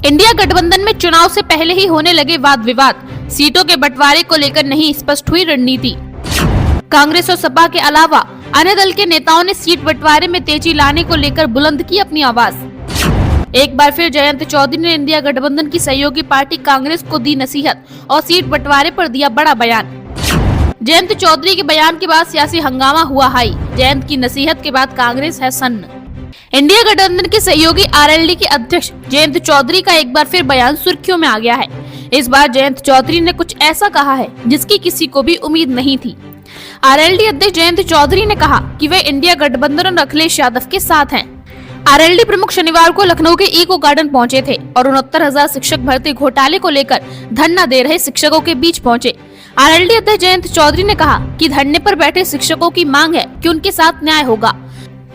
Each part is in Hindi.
इंडिया गठबंधन में चुनाव से पहले ही होने लगे वाद विवाद, सीटों के बंटवारे को लेकर नहीं स्पष्ट हुई रणनीति। कांग्रेस और सपा के अलावा अन्य दल के नेताओं ने सीट बंटवारे में तेजी लाने को लेकर बुलंद की अपनी आवाज। एक बार फिर जयंत चौधरी ने इंडिया गठबंधन की सहयोगी पार्टी कांग्रेस को दी नसीहत और सीट बंटवारे पर दिया बड़ा बयान। जयंत चौधरी के बयान के बाद सियासी हंगामा हुआ हाई। जयंत की नसीहत के बाद कांग्रेस है सन्न। इंडिया गठबंधन के सहयोगी आरएलडी के अध्यक्ष जयंत चौधरी का एक बार फिर बयान सुर्खियों में आ गया है। इस बार जयंत चौधरी ने कुछ ऐसा कहा है जिसकी किसी को भी उम्मीद नहीं थी। आरएलडी अध्यक्ष जयंत चौधरी ने कहा कि वे इंडिया गठबंधन और अखिलेश यादव के साथ हैं। आरएलडी प्रमुख शनिवार को लखनऊ के इको गार्डन पहुंचे थे और 69,000 शिक्षक भर्ती घोटाले को लेकर धरना दे रहे शिक्षकों के बीच पहुंचे। आरएलडी अध्यक्ष जयंत चौधरी ने कहा कि धरने पर बैठे शिक्षकों की मांग है कि उनके साथ न्याय होगा।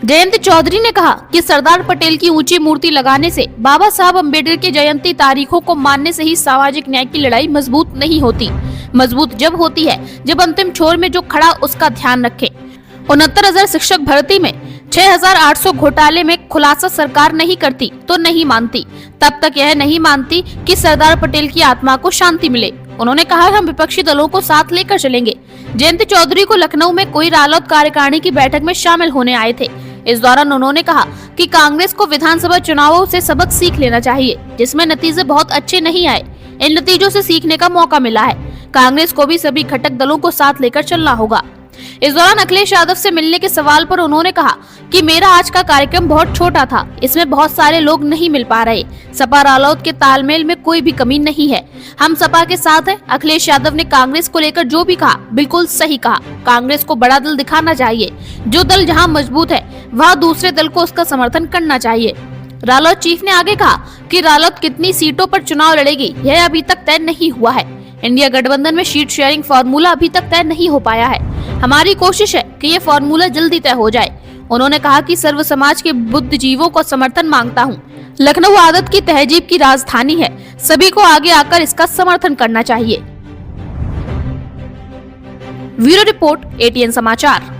जयंत चौधरी ने कहा कि सरदार पटेल की ऊंची मूर्ति लगाने से, बाबा साहब अम्बेडकर की जयंती तारीखों को मानने से ही सामाजिक न्याय की लड़ाई मजबूत नहीं होती। मजबूत जब होती है जब अंतिम छोर में जो खड़ा उसका ध्यान रखे। 69,000 शिक्षक भर्ती में 6,800 घोटाले में खुलासा सरकार नहीं करती तो नहीं मानती। तब तक यह नहीं मानती कि सरदार पटेल की आत्मा को शांति मिले। उन्होंने कहा हम विपक्षी दलों को साथ लेकर चलेंगे। जयंत चौधरी को लखनऊ में कोई रालोद कार्यकारिणी की बैठक में शामिल होने आए थे। इस दौरान उन्होंने कहा कि कांग्रेस को विधानसभा चुनावों से सबक सीख लेना चाहिए, जिसमें नतीजे बहुत अच्छे नहीं आए। इन नतीजों से सीखने का मौका मिला है। कांग्रेस को भी सभी घटक दलों को साथ लेकर चलना होगा। इस दौरान अखिलेश यादव से मिलने के सवाल पर उन्होंने कहा कि मेरा आज का कार्यक्रम बहुत छोटा था, इसमें बहुत सारे लोग नहीं मिल पा रहे। सपा रालोद के तालमेल में कोई भी कमी नहीं है, हम सपा के साथ हैं। अखिलेश यादव ने कांग्रेस को लेकर जो भी कहा बिल्कुल सही कहा। कांग्रेस को बड़ा दल दिखाना चाहिए। जो दल जहां मजबूत है वहां दूसरे दल को उसका समर्थन करना चाहिए। रालोद चीफ ने आगे कहा कि रालोद कितनी सीटों पर चुनाव लड़ेगी यह अभी तक तय नहीं हुआ है। इंडिया गठबंधन में सीट शेयरिंग फार्मूला अभी तक तय नहीं हो पाया है। हमारी कोशिश है कि ये फार्मूला जल्दी तय हो जाए। उन्होंने कहा कि सर्व समाज के बुद्धिजीवों को समर्थन मांगता हूं। लखनऊ आदत की तहजीब की राजधानी है, सभी को आगे आकर इसका समर्थन करना चाहिए। ब्यूरो रिपोर्ट, ATN समाचार।